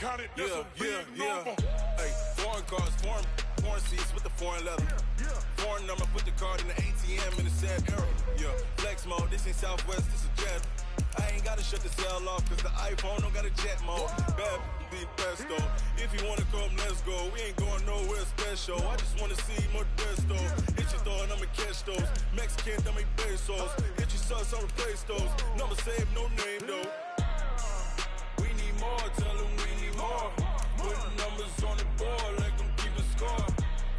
counted, that's a big number. Hey, foreign cars, foreign seats with the foreign leather. Foreign number, put the card in the ATM in the sad era. Flex mode, this ain't Southwest, this is Jet. I ain't gotta shut the cell off, cause the iPhone don't got a jet mode. Bad be best though. If you wanna come, let's go. We ain't going nowhere special. I just wanna see Modesto. Hit your thought, I'ma catch those. Mexican, I'ma make pesos. Hit your sus, I'ma replace those. Number saved, no name though. We need more, tell them we need more. Putting numbers on the board like I'm keeping score.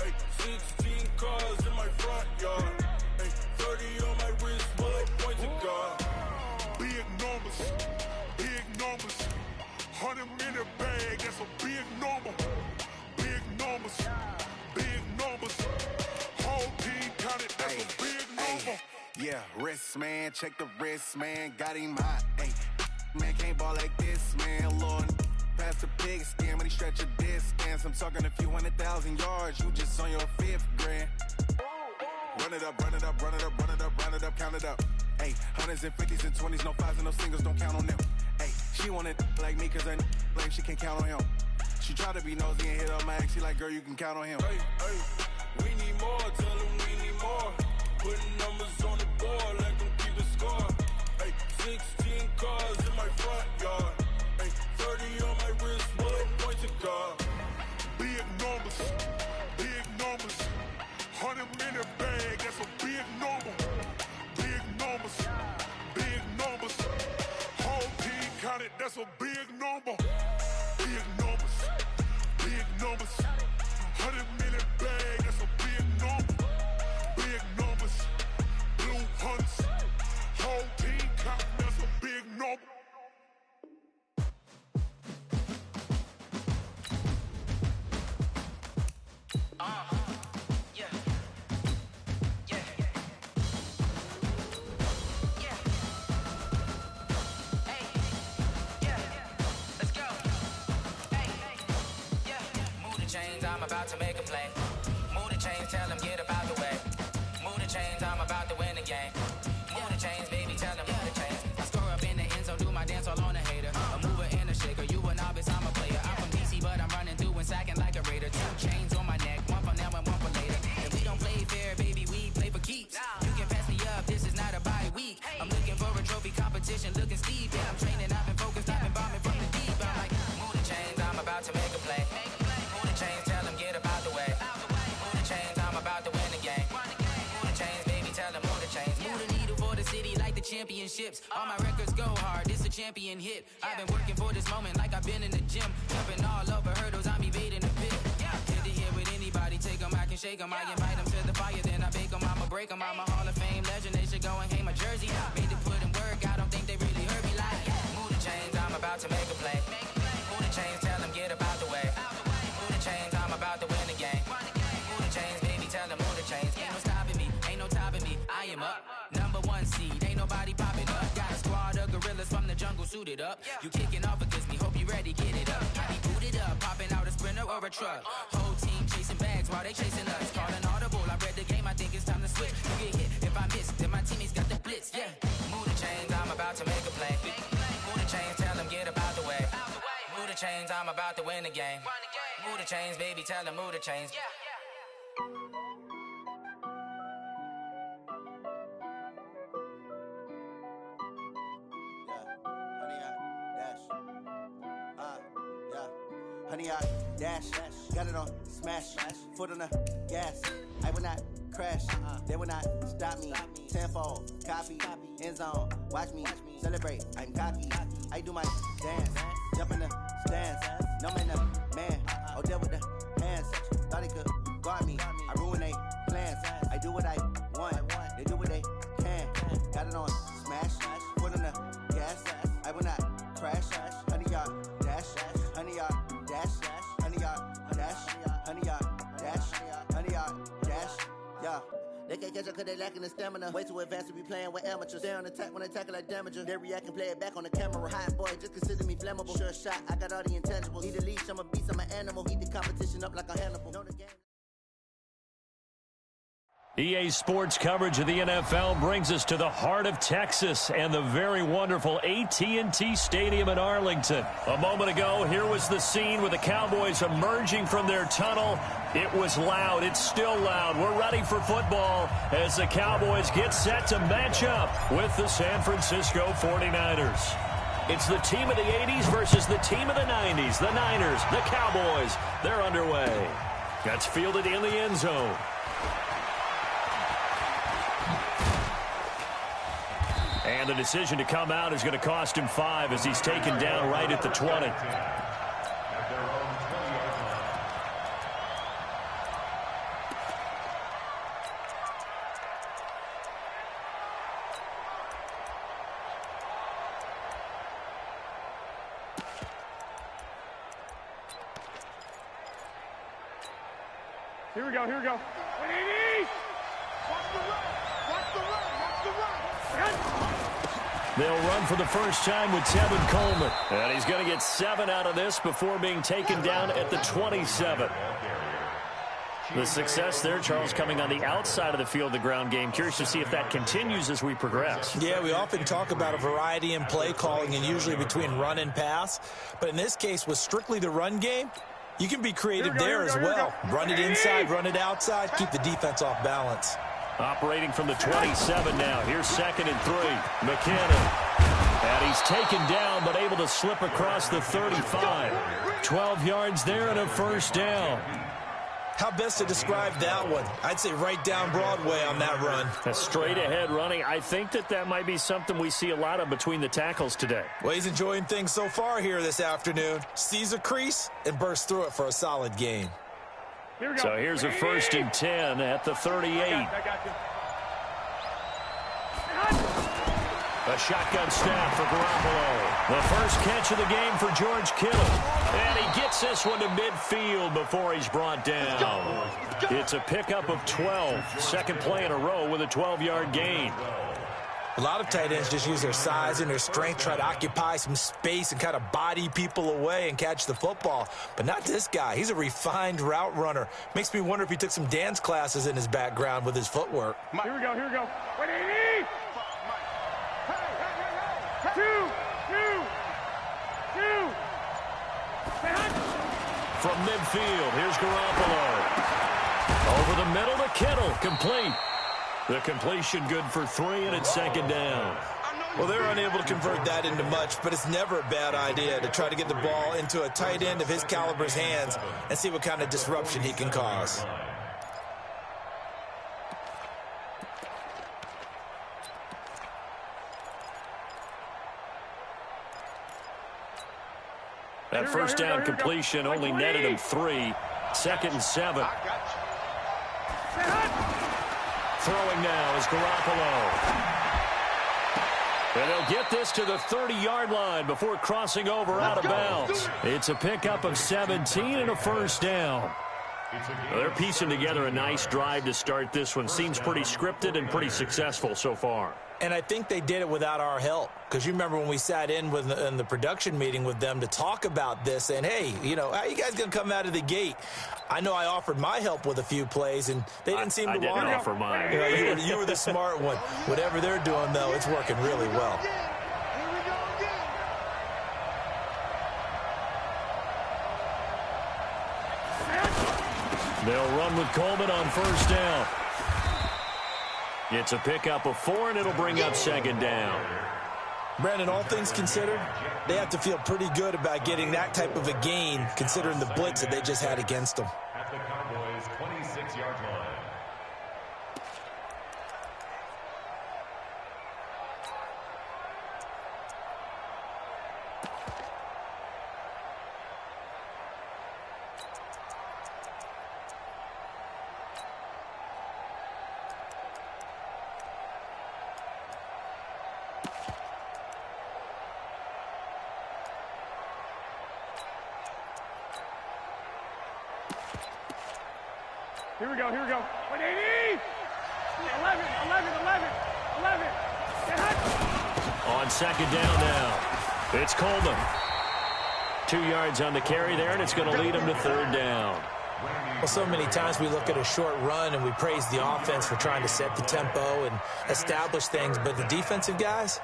Ay, 16 cars in my front yard. Ay, 30 on my wrist, bullet point to God. Big numbers, 100 minute bag, that's a big number. Big numbers, whole team counted, that's a big number. Yeah, wrist man, check the wrist man, got him hot. Ay, man can't ball like this, man. Lord, past the pig skin when he stretch a distance. I'm talking a few 100,000 yards, you just on your 5th grand. Run it up, run it up, run it up, run it up, run it up, count it up. Ay, hundreds and 50s and 20s, no 5s and no singles, don't count on them. Ay, she want it like me, cause her blame, she can't count on him. She try to be nosy and hit up my ex, she like, girl, you can count on him. Hey, we need more, tell them we need more. Putting numbers on the board like I'm keeping score. Ay, 16 cars in my front yard. Ay, 30 on my wrist, bullet point to God. Big numbers, 100 minute bag, that's a big number. Big numbers, whole team counted, that's a big number. Big numbers, 100 minute bag, that's a big number. Big numbers, blue hunts, whole team counting, that's a big number. I'm about to make a play. Move the chains, tell them get about the way. Move the chains, I'm about to win the game. Move the chains, baby, tell them move the chains. I score up in the end zone, do my dance all on a hater. A mover and a shaker, you a novice, I'm a player. I'm from DC, but I'm running through and sacking like a raider. 2 chains on my neck, one for now and one for later. And we don't play fair, baby, we play for keeps. You can pass me up, this is not a bye week. I'm looking for a trophy competition, looking steep. Yeah, I'm training, I've been focused, I've been bombing from the deep. I'm like, move the chains, I'm about to make a play. Move the chains, tell them get about the way. Move the chains, I'm about to win the game. Move the chains, baby, tell them move the chains. Move the needle for the city like the championships. All my records go hard, this a champion hit. I've been working for this moment like I've been in the gym. Jumping all over hurdles, I'm evading the pit. Hit the hit with anybody, take them, I can shake them. I invite them to the fire, then I bake them, I'ma break them. I'm a Hall of Fame legend, they should go and hang my jersey. Made to put in work, I don't think they really heard me like. Move the chains, I'm about to make a play. Move the chains, tell them get about the way. Move the chains, I'm about to win the game. Move the chains, baby, tell them move the chains. Ain't no stopping me, ain't no topping me. I am up, #1 seed, ain't nobody popping up. Got a squad of gorillas from the jungle suited up. You kicking off against me, hope you ready, get it up. I be booted up, popping out a Sprinter or a truck. Whole team chasing bags while they chasing us. Calling audible, I read the game, I think it's time to switch. You get hit, if I miss, then my teammates got the blitz, yeah. Move the chains, I'm about to make a play. Move the chains, tell them get about the way. Move the chains, I'm about to win the game. Move the chains, baby, tell them move the chains. Honey, I dash, got it on smash, foot on the gas. I will not crash, they will not stop me. Tenfold, copy, end zone, watch me celebrate. I'm cocky, I do my dance, jump in the stands. No man, man, oh there with the hands. Thought he could guard me, I ruin they plans. I do what I want, they do what they can. Got it on smash, foot on the gas. I will not crash, honey, y'all dash, honey, y'all dash, honey, y'all dash, honey, y'all dash, honey, y'all dash, yeah. They can't catch up cause they lacking the stamina. Way too advanced to be playing with amateurs. Stay on attack when they tackle like damager. They react and play it back on the camera. Hot boy, just consider me flammable. Sure shot, I got all the intangibles. Need a leash, I'm a beast, I'm an animal. Heat the competition up like a Hannibal. Know the game. EA Sports coverage of the NFL brings us to the heart of Texas and the very wonderful AT&T Stadium in Arlington. A moment ago, here was the scene with the Cowboys emerging from their tunnel. It was loud. It's still loud. We're ready for football as the Cowboys get set to match up with the San Francisco 49ers. It's the team of the 80s versus the team of the 90s. The Niners, the Cowboys, they're underway. That's fielded in the end zone. And the decision to come out is going to cost him 5 as he's taken down right at the 20. Here we go, here we go. 180! Watch the run! Watch the run! Watch the run! They'll run for the first time with Tevin Coleman. And he's going to get 7 out of this before being taken down at the 27. The success there, Charles, coming on the outside of the field, the ground game. Curious to see if that continues as we progress. Yeah, we often talk about a variety in play calling and usually between run and pass. But in this case, with strictly the run game, you can be creative there as well. Run it inside, run it outside, keep the defense off balance. Operating from the 27 now. Here's 2nd and 3. McKinnon. And he's taken down but able to slip across the 35. 12 yards there and a first down. How best to describe that one? I'd say right down Broadway on that run. A straight ahead running. I think that might be something we see a lot of between the tackles today. Well, he's enjoying things so far here this afternoon. Sees a crease and bursts through it for a solid gain. So here's a 1st and 10 at the 38. A shotgun snap for Garoppolo. The first catch of the game for George Kittle. And he gets this one to midfield before he's brought down. It's a pickup of 12. Second play in a row with a 12-yard gain. A lot of tight ends just use their size and their strength, try to occupy some space and kind of body people away and catch the football. But not this guy. He's a refined route runner. Makes me wonder if he took some dance classes in his background with his footwork. Here we go, here we go. 180! 2! From midfield, here's Garoppolo. Over the middle to Kittle, complete. The completion good for 3, and it's 2nd down. Well, they're unable to convert that into much, but it's never a bad idea to try to get the ball into a tight end of his caliber's hands and see what kind of disruption he can cause. That first down completion only netted him 3. 2nd and 7. Throwing now is Garoppolo. And they'll get this to the 30-yard line before crossing over out of bounds. It's a pickup of 17 and a first down. They're piecing together a nice drive to start this one. Seems pretty scripted and pretty successful so far. And I think they did it without our help. Because you remember when we sat in the production meeting with them to talk about this, and hey, you know, how you guys going to come out of the gate? I know I offered my help with a few plays, and they didn't seem to want to. I didn't offer mine. You were the smart one. Whatever they're doing, though, it's working really well. They'll run with Coleman on first down. It's a pickup of 4, and it'll bring up 2nd down. Brandon, all things considered, they have to feel pretty good about getting that type of a gain, considering the blitz that they just had against them. At the Cowboys' 26-yard line. Here we go, here we go. 180! 11. On 2nd down now, it's Coleman. 2 yards on the carry there, and it's going to lead him to 3rd down. Well, so many times we look at a short run and we praise the offense for trying to set the tempo and establish things, but the defensive guys,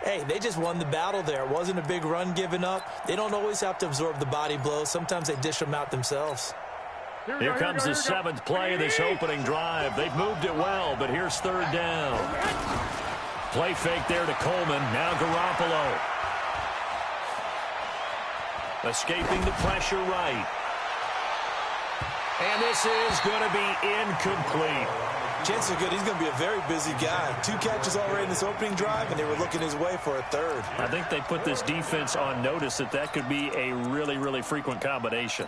hey, they just won the battle there. It wasn't a big run given up. They don't always have to absorb the body blows. Sometimes they dish them out themselves. Here comes the 7th play of this opening drive. They've moved it well, but here's 3rd down. Play fake there to Coleman. Now Garoppolo. Escaping the pressure right. And this is going to be incomplete. Chances are good he's going to be a very busy guy. 2 catches already in this opening drive, and they were looking his way for a 3rd. I think they put this defense on notice that could be a really, really frequent combination.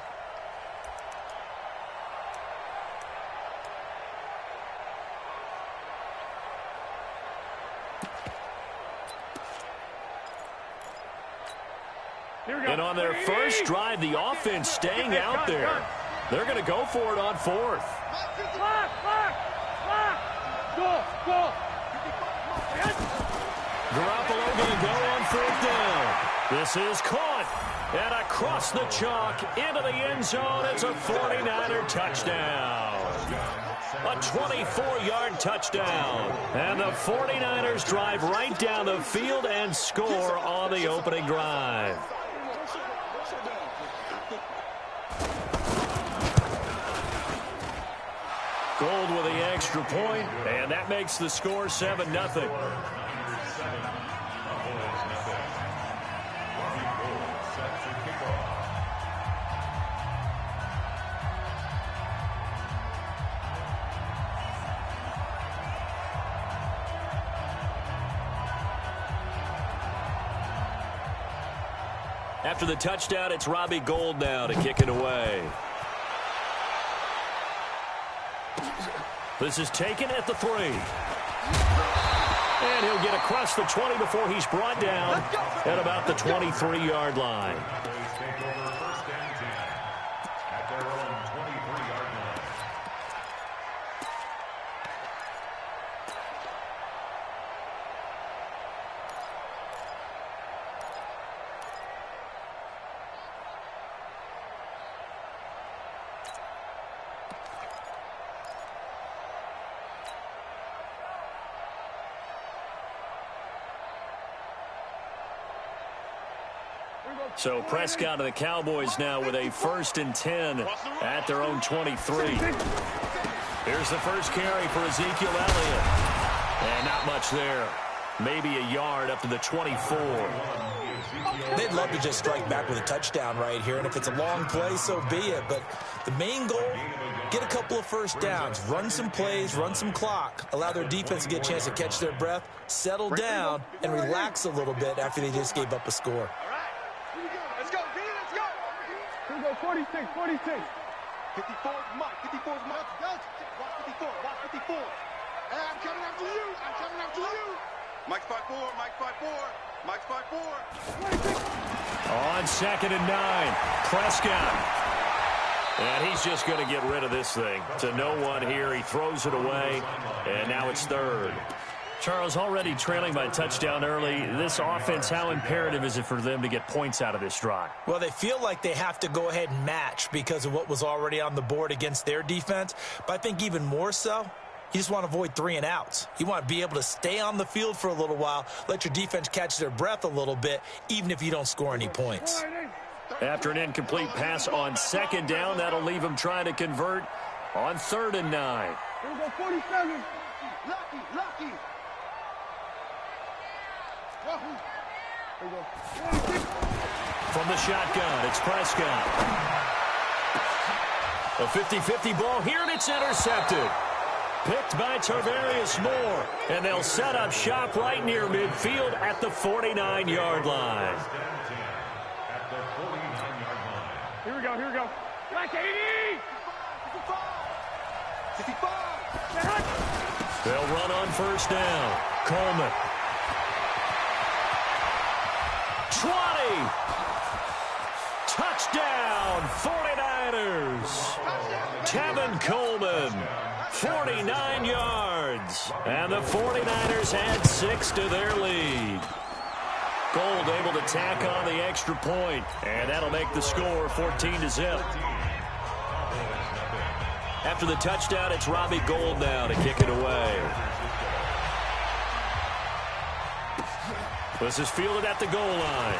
And on their first drive, the offense staying out there. They're going to go for it on 4th. Garoppolo going to go on 4th down. This is caught. And across the chalk into the end zone. It's a 49er touchdown. A 24-yard touchdown. And the 49ers drive right down the field and score on the opening drive. Gold with the extra point, and that makes the score 7-0. After the touchdown, it's Robbie Gould now to kick it away. This is taken at the 3. And he'll get across the 20 before he's brought down at about the 23-yard line. So Prescott and the Cowboys now with a 1st and 10 at their own 23. Here's the first carry for Ezekiel Elliott. And not much there. Maybe a yard up to the 24. They'd love to just strike back with a touchdown right here. And if it's a long play, so be it. But the main goal, get a couple of first downs, run some plays, run some clock, allow their defense to get a chance to catch their breath, settle down, and relax a little bit after they just gave up a score. 46, 46. 54 is Mike. 54 is Mike. Watch 54. Watch 54. Hey, I'm coming after you. I'm coming after you. Mike's 5-4. Mike's 5-4. Mike's 5-4. On 2nd and 9, Prescott. And he's just going to get rid of this thing. To no one here. He throws it away. And now it's 3rd. Charles, already trailing by a touchdown early. This offense, how imperative is it for them to get points out of this drive? Well, they feel like they have to go ahead and match because of what was already on the board against their defense. But I think even more so, you just want to avoid 3 and outs. You want to be able to stay on the field for a little while, let your defense catch their breath a little bit, even if you don't score any points. After an incomplete pass on 2nd down, that'll leave them trying to convert on 3rd and 9. Here we go, 47. Lucky. From the shotgun, it's Prescott. A 50-50 ball here, and it's intercepted. Picked by Tarvarius Moore, and they'll set up shop right near midfield at the 49-yard line. Here we go. Black 80! 55! They'll run on 1st down. Coleman. 20. Touchdown, 49ers. Tevin Coleman, 49 yards. And the 49ers add 6 to their lead. Gould able to tack on the extra point, and that'll make the score 14-0. After the touchdown, it's Robbie Gould now to kick it away. This is fielded at the goal line.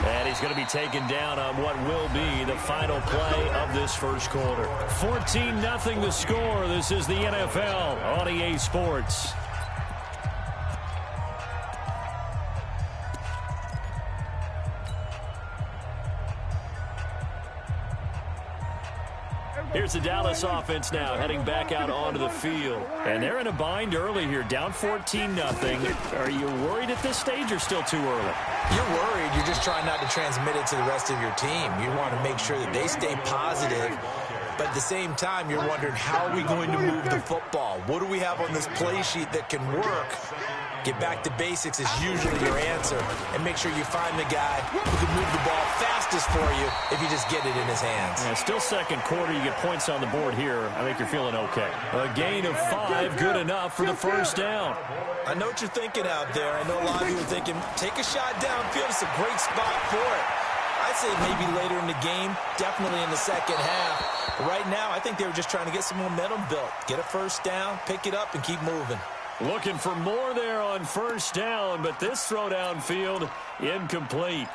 And he's going to be taken down on what will be the final play of this first quarter. 14-0 the score. This is the NFL on EA Sports. Here's the Dallas offense now heading back out onto the field. And they're in a bind early here, down 14-0. Are you worried at this stage or still too early? You're worried. You're just trying not to transmit it to the rest of your team. You want to make sure that they stay positive. But at the same time, you're wondering, how are we going to move the football? What do we have on this play sheet that can work? Get back to basics is usually your answer. And make sure you find the guy who can move the ball fastest for you if you just get it in his hands. Yeah, still second quarter. You get points on the board here. I think you're feeling okay. A gain of 5, good enough for the first down. I know what you're thinking out there. I know a lot of you are thinking, take a shot downfield. It's a great spot for it. I'd say maybe later in the game, definitely in the second half. But right now, I think they were just trying to get some momentum built. Get a first down, pick it up, and keep moving. Looking for more there on first down, but this throw downfield incomplete.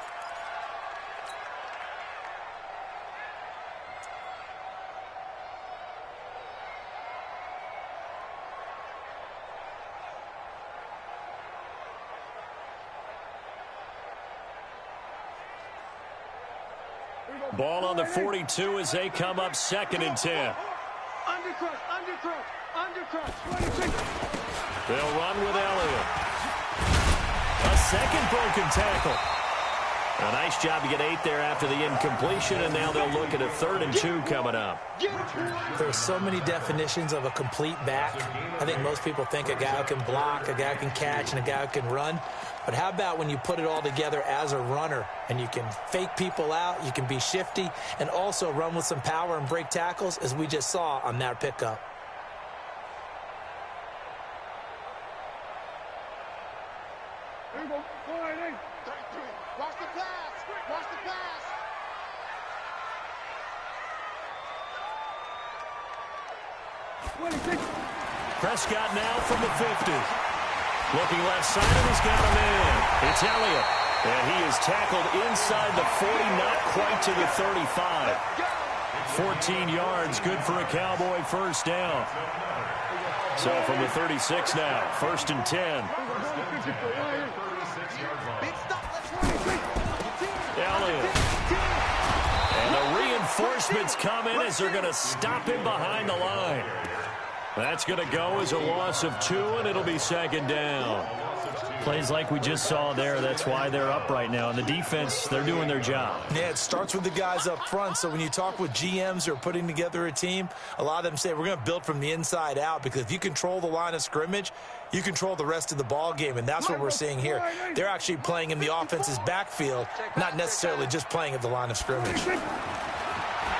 Ball on the 42 as they come up 2nd and 10. They'll run with Elliott. A second broken tackle. A nice job to get 8 there after the incompletion, and now they'll look at a 3rd and 2 coming up. There are so many definitions of a complete back. I think most people think a guy who can block, a guy who can catch, and a guy who can run. But how about when you put it all together as a runner, and you can fake people out, you can be shifty, and also run with some power and break tackles, as we just saw on that pickup. Watch the pass. Watch the pass. Prescott now from the 50. Looking left side, and he's got a man. It's Elliott. And he is tackled inside the 40, not quite to the 35. 14 yards, good for a Cowboy first down. So from the 36 now, 1st and 10. Elliott. And the reinforcements come in as they're going to stop him behind the line. That's going to go as a loss of 2, and it'll be 2nd down. Plays like we just saw there. That's why they're up right now. And the defense, they're doing their job. Yeah, it starts with the guys up front. So when you talk with GMs who are putting together a team, a lot of them say we're going to build from the inside out, because if you control the line of scrimmage, you control the rest of the ball game, and that's what we're seeing here. They're actually playing in the offense's backfield, not necessarily just playing at the line of scrimmage.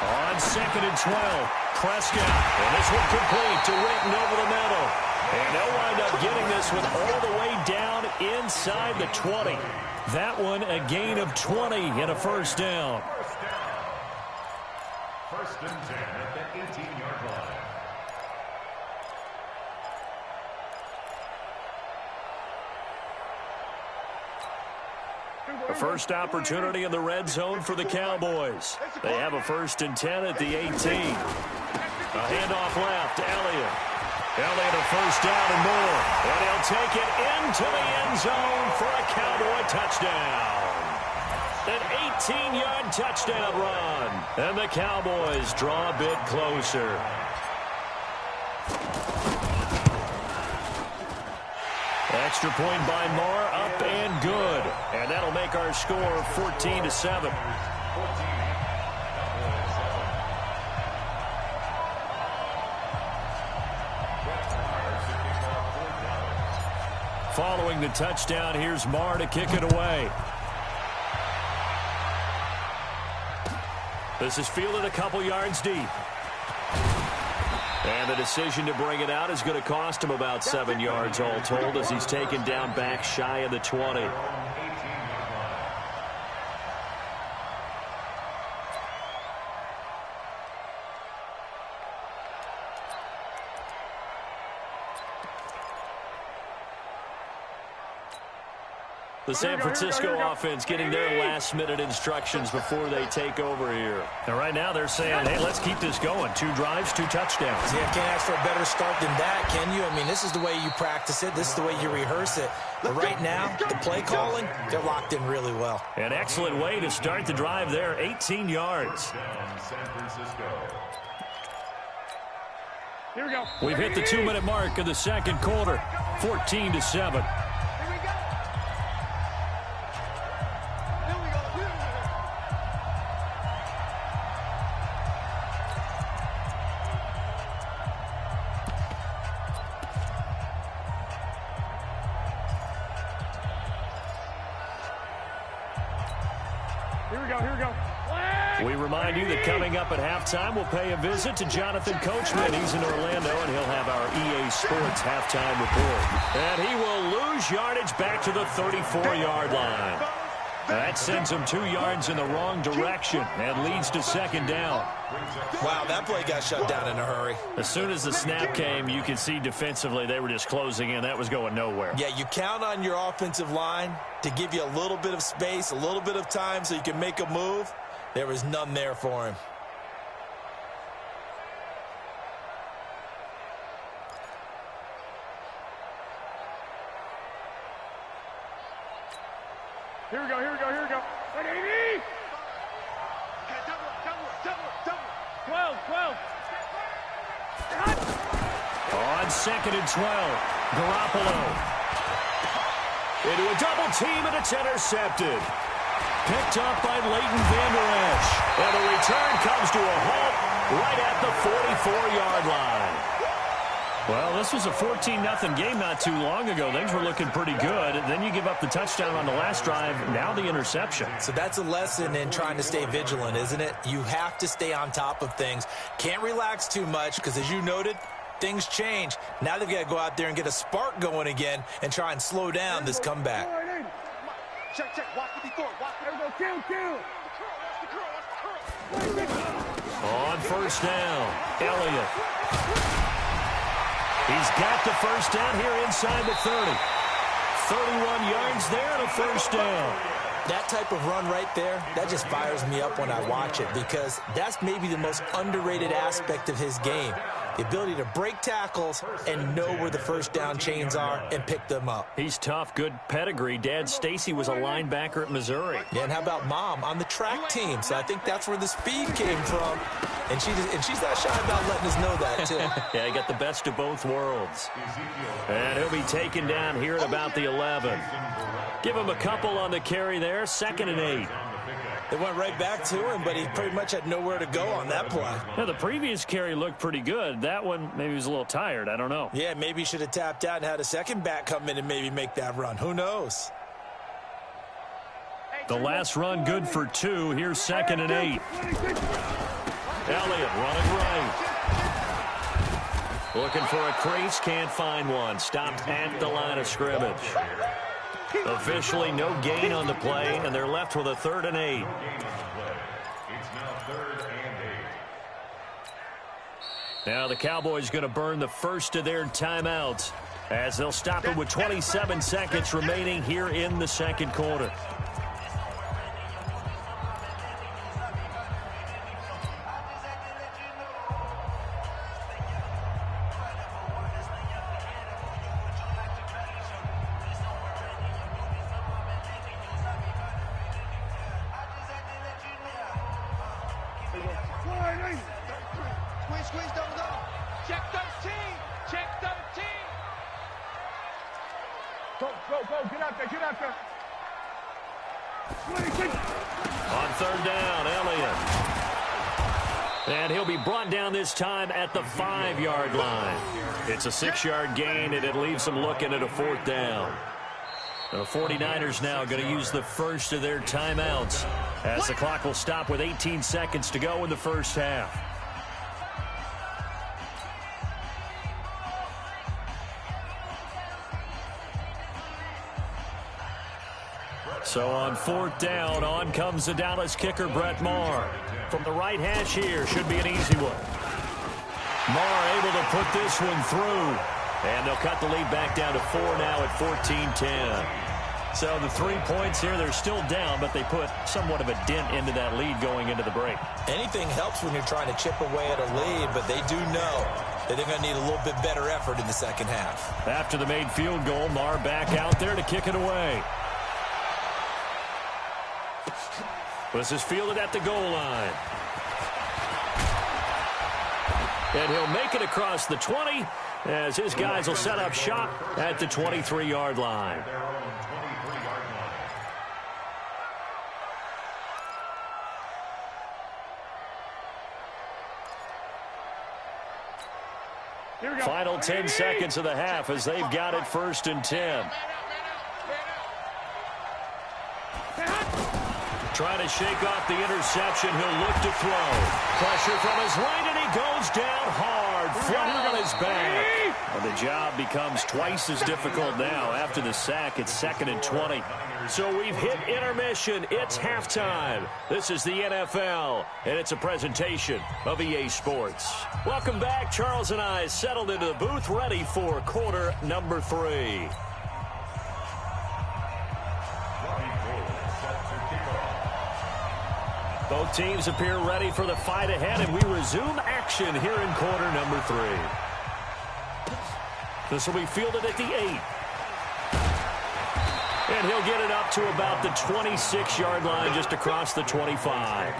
On 2nd and 12, Prescott, and this one complete to Witten over the middle. And they'll wind up getting this one all the way down inside the 20. That one a gain of 20 and a first down. 1st and 10 at the 18-yard line. The first opportunity in the red zone for the Cowboys. They have a 1st and 10 at the 18. A handoff left, Elliott. Elliott a first down and more. And he'll take it into the end zone for a Cowboy touchdown. An 18-yard touchdown run. And the Cowboys draw a bit closer. Extra point by Marr, up and good. And that'll make our score 14-7. Following the touchdown, here's Marr to kick it away. This is fielded a couple yards deep. And the decision to bring it out is going to cost him about 7 yards all told, as he's taken down back shy of the 20. The San Francisco offense getting their last-minute instructions before they take over here. And right now they're saying, hey, let's keep this going. 2 drives, 2 touchdowns. Yeah, can't ask for a better start than that, can you? I mean, this is the way you practice it. This is the way you rehearse it. But right now, the play calling, they're locked in really well. An excellent way to start the drive there, 18 yards. San Francisco. Here we go. We've hit the 2-minute mark of the second quarter, 14-7. Here we go. We remind you that coming up at halftime, we'll pay a visit to Jonathan Coachman. He's in Orlando, and he'll have our EA Sports halftime report. And he will lose yardage back to the 34-yard line. That sends him 2 yards in the wrong direction and leads to second down. Wow, that play got shut down in a hurry. As soon as the snap came, you could see defensively they were just closing in. That was going nowhere. Yeah, you count on your offensive line to give you a little bit of space, a little bit of time so you can make a move. There was none there for him. Here we go. 180. 12. On 2nd and 12, Garoppolo. Into a double team, and it's intercepted. Picked up by Leighton Vander Esch. And the return comes to a halt right at the 44-yard line. Well, this was a 14-0 game not too long ago. Things were looking pretty good. Then you give up the touchdown on the last drive. Now the interception. So that's a lesson in trying to stay vigilant, isn't it? You have to stay on top of things. Can't relax too much because, as you noted, things change. Now they've got to go out there and get a spark going again and try and slow down this comeback. Check. Watch 54. Watch 54. Kill. On first down, Elliott. He's got the first down here inside the 30. 31 yards there and a first down. That type of run right there, that just fires me up when I watch it because that's maybe the most underrated aspect of his game. The ability to break tackles and know where the first down chains are and pick them up. He's tough, good pedigree. Dad, Stacy, was a linebacker at Missouri. Yeah, and how about Mom on the track team? So I think that's where the speed came from. And she's not shy about letting us know that, too. Yeah, he got the best of both worlds. And he'll be taken down here at about the 11. Give him a couple on the carry there, 2nd and 8. They went right back to him, but he pretty much had nowhere to go on that play. Yeah, the previous carry looked pretty good. That one, maybe he was a little tired. I don't know. Yeah, maybe he should have tapped out and had a second back come in and maybe make that run. Who knows? The last run good for 2. Here's 2nd and 8. Elliott running right. Looking for a crease, can't find one. Stopped at the line of scrimmage. Officially no gain on the play, and they're left with a 3rd and 8. It's now 3rd and 8. Now the Cowboys going to burn the first of their timeouts as they'll stop it with 27 seconds remaining here in the second quarter. Squeeze, double. Check 13. Go. Get out there. On 3rd down, Elliott. And he'll be brought down this time at the 5-yard line. It's a 6-yard gain, and it leaves them looking at a 4th down. The 49ers now going to use the first of their timeouts as the clock will stop with 18 seconds to go in the first half. So on 4th down, on comes the Dallas kicker, Brett Maher. From the right hash here, should be an easy one. Maher able to put this one through. And they'll cut the lead back down to 4 now at 14-10. So the 3 points here, they're still down, but they put somewhat of a dent into that lead going into the break. Anything helps when you're trying to chip away at a lead, but they do know that they're going to need a little bit better effort in the second half. After the made field goal, Marr back out there to kick it away. This is fielded at the goal line. And he'll make it across the 20 as his guys will set up shop at the 23-yard line. Final 10 seconds of the half as they've got it 1st and 10. Trying to shake off the interception. He'll look to throw. Pressure from his right, and he goes down hard, flat on his back. And the job becomes twice as difficult now. After the sack, it's 2nd and 20. So we've hit intermission. It's halftime. This is the NFL, and it's a presentation of EA Sports. Welcome back. Charles and I settled into the booth, ready for quarter number 3. Both teams appear ready for the fight ahead, and we resume action here in quarter number 3. This will be fielded at the 8. And he'll get it up to about the 26-yard line, just across the 25.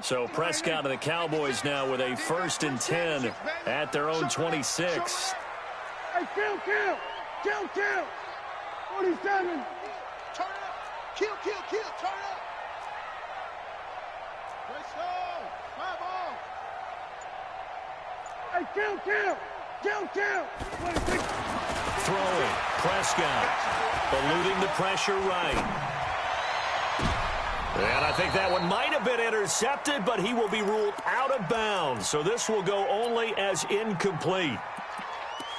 So Prescott and the Cowboys now with a 1st and 10 at their own 26. Hey, kill! 47. Turn up. Kill, turn up. Let's go. My ball. Hey, kill. 26. Throwing. Prescott eluding the pressure right. And I think that one might have been intercepted, but he will be ruled out of bounds. So this will go only as incomplete.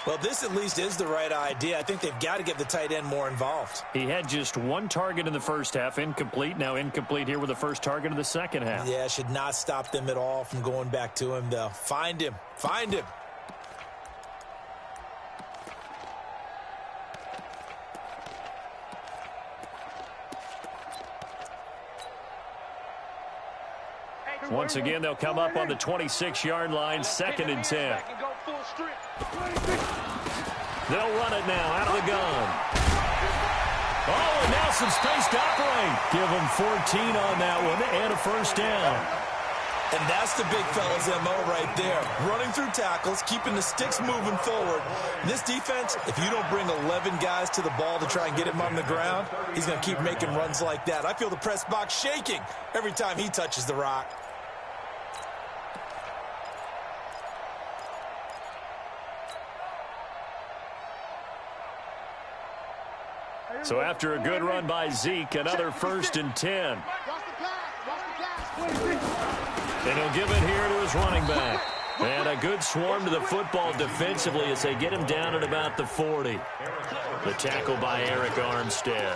Well, this at least is the right idea. I think they've got to get the tight end more involved. He had just 1 target in the first half, incomplete. Now incomplete here with the first target of the second half. Yeah, should not stop them at all from going back to him, though. Find him. Once again, they'll come up on the 26-yard line, 2nd and 10. They'll run it now out of the gun. Oh, and now some space to operate. Give them 14 on that one and a 1st down. And that's the big fella's MO right there. Running through tackles, keeping the sticks moving forward. This defense, if you don't bring 11 guys to the ball to try and get him on the ground, he's going to keep making runs like that. I feel the press box shaking every time he touches the rock. So after a good run by Zeke, another 1st and 10. And he'll give it here to his running back. And a good swarm to the football defensively as they get him down at about the 40. The tackle by Eric Armstead.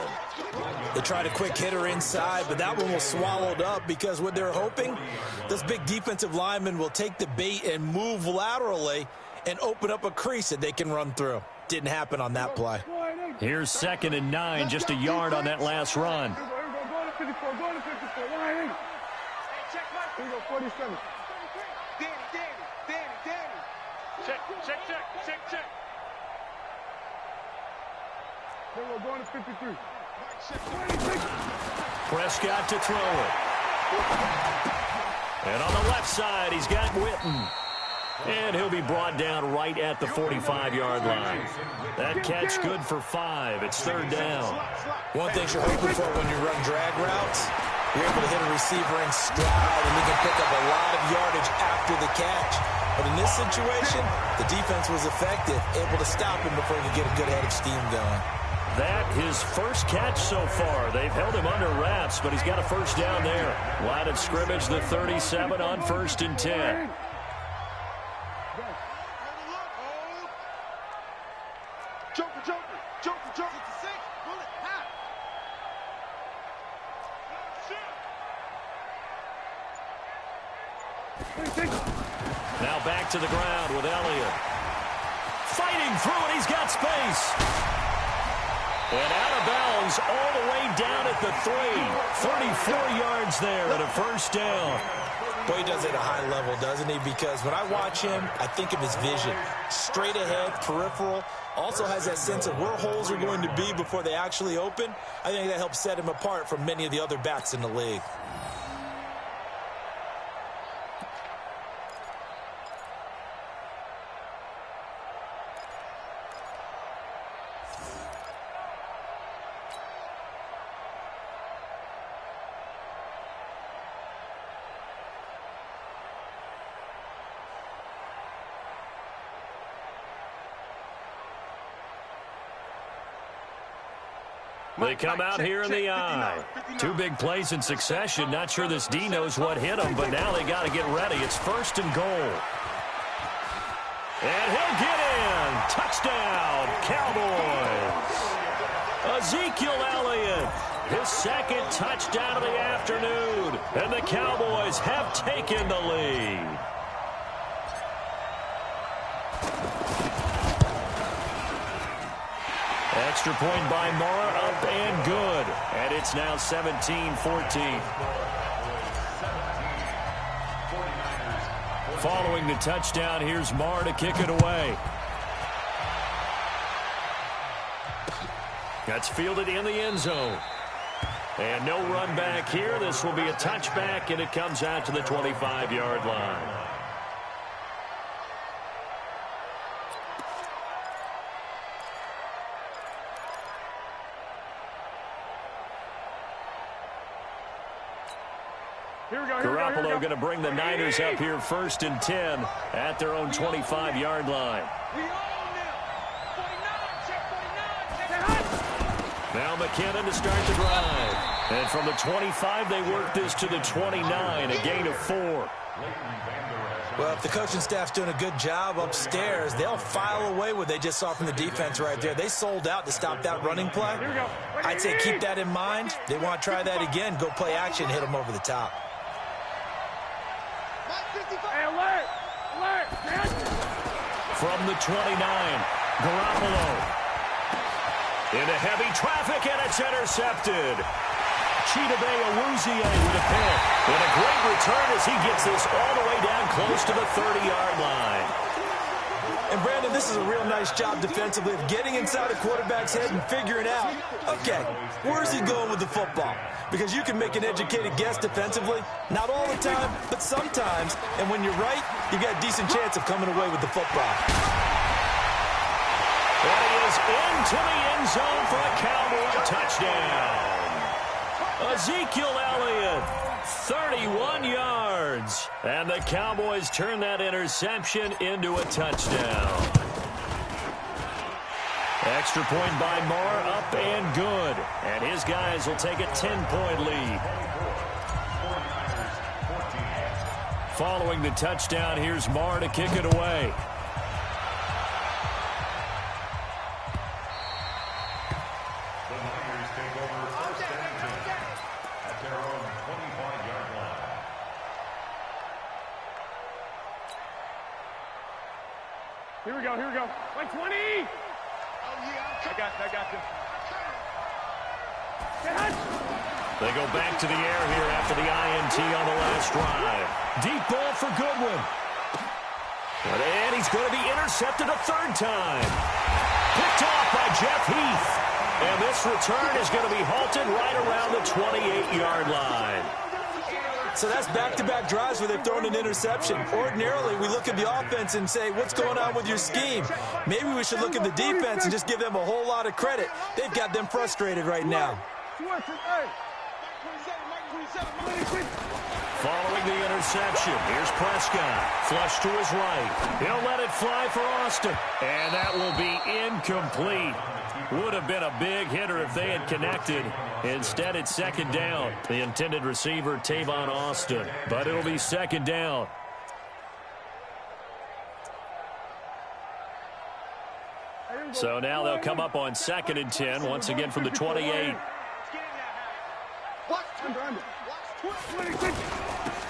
They tried a quick hitter inside, but that one was swallowed up because what they're hoping, this big defensive lineman will take the bait and move laterally and open up a crease that they can run through. Didn't happen on that play. Here's 2nd and 9, just a yard on that last run. Go to 54. Here we go, 47. Danny. Check. Here we go, going to 53. Prescott to throw it. And on the left side, he's got Witten. And he'll be brought down right at the 45-yard line. That catch good for 5. It's third down. One thing you're hoping for when you run drag routes, you're able to hit a receiver in stride, and he can pick up a lot of yardage after the catch. But in this situation, the defense was effective, able to stop him before he could get a good head of steam going. That his first catch so far. They've held him under wraps, but he's got a first down there. Line of scrimmage, the 37 on 1st and 10. Now back to the ground with Elliott. Fighting through it, he's got space. And out of bounds all the way down at the 3. 34 yards there and a first down. Boy, he does it at a high level, doesn't he? Because when I watch him, I think of his vision. Straight ahead, peripheral. Also has that sense of where holes are going to be before they actually open. I think that helps set him apart from many of the other backs in the league. They come out here in the eye. 2 big plays in succession. Not sure this D knows what hit him, but now they got to get ready. It's 1st and goal. And he'll get in. Touchdown, Cowboys. Ezekiel Elliott, his 2nd touchdown of the afternoon. And the Cowboys have taken the lead. Extra point by Mara, up and good. And it's now 17-14. Following the touchdown, here's Mara to kick it away. That's fielded in the end zone. And no run back here. This will be a touchback, and it comes out to the 25-yard line. Garoppolo going to bring the Niners up here 1st and 10 at their own 25-yard line. Now McKinnon to start the drive. And from the 25, they work this to the 29, a gain of 4. Well, if the coaching staff's doing a good job upstairs, they'll file away what they just saw from the defense right there. They sold out to stop that running play. I'd say keep that in mind. They want to try that again. Go play action, hit them over the top. From the 29, Garoppolo. Into heavy traffic, and it's intercepted. Chidobe Awuzie with a pick. And a great return as he gets this all the way down close to the 30-yard line. And, Brandon, this is a real nice job defensively of getting inside a quarterback's head and figuring out, okay, where's he going with the football? Because you can make an educated guess defensively, not all the time, but sometimes. And when you're right, you've got a decent chance of coming away with the football. And he is into the end zone for a Cowboy touchdown. Ezekiel Elliott, 31 yards. And the Cowboys turn that interception into a touchdown. Extra point by Moore, up and good. And his guys will take a 10-point lead. Following the touchdown, here's Moore to kick it away. Here we go. Like 20! I got you. They go back to the air here after the INT on the last drive. Deep ball for Goodwin. And he's going to be intercepted a third time. Picked off by Jeff Heath. And this return is going to be halted right around the 28-yard line. So that's back-to-back drives where they've thrown an interception. Ordinarily, we look at the offense and say, what's going on with your scheme? Maybe we should look at the defense and just give them a whole lot of credit. They've got them frustrated right now. Following the interception, here's Prescott. Flush to his right. He'll let it fly for Austin. And that will be incomplete. Would have been a big hitter if they had connected. Instead, it's second down. The intended receiver, Tavon Austin. But it'll be second down. So now they'll come up on 2nd and 10, once again from the 28.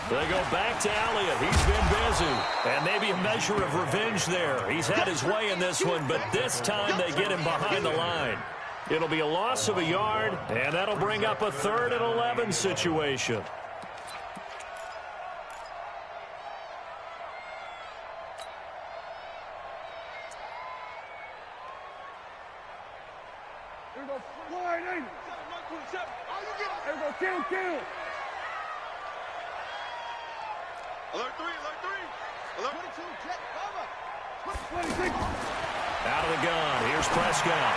They go back to Elliott. He's been busy. And maybe a measure of revenge there. He's had his way in this one, but this time they get him behind the line. It'll be a loss of a yard, and that'll bring up a 3rd and 11 situation. Here we go. Wide in. Here we go. Kill. Alert 3, alert 3. Alert 22, jet cover. 26. Out of the gun. Here's Prescott.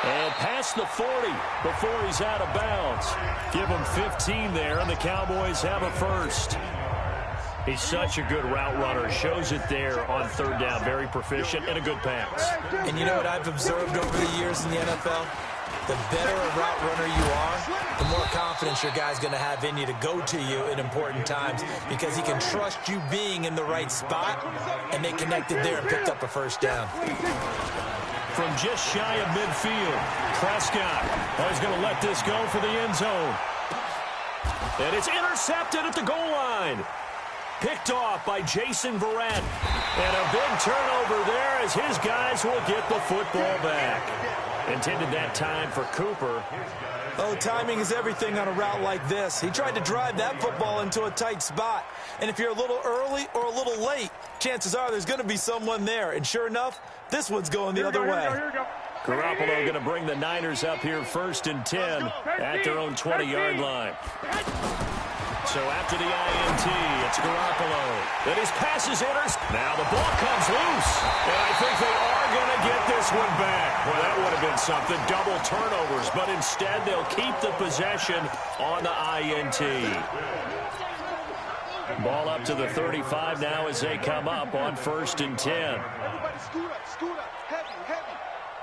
And past the 40 before he's out of bounds. Give him 15 there, and the Cowboys have a first. He's such a good route runner. Shows it there on 3rd down. Very proficient and a good pass. And you know what I've observed over the years in the NFL? The better a route runner you are, the more confidence your guy's going to have in you to go to you in important times because he can trust you being in the right spot, and they connected there and picked up a first down. From just shy of midfield, Prescott is going to let this go for the end zone. And it's intercepted at the goal line. Picked off by Jason Verrett. And a big turnover there as his guys will get the football back. Intended that time for Cooper. Oh, timing is everything on a route like this. He tried to drive that football into a tight spot. And if you're a little early or a little late, chances are there's going to be someone there. And sure enough, this one's going the other way. Garoppolo going to bring the Niners up here 1st and 10 at their own 20-yard line. So after the INT, it's Garoppolo. Then his pass is intercepted. Now the ball comes loose. And I think they are going to get this one back. Well, that would have been something. Double turnovers. But instead, they'll keep the possession on the INT. Ball up to the 35 now as they come up on 1st and 10. Everybody scoot up. Heavy.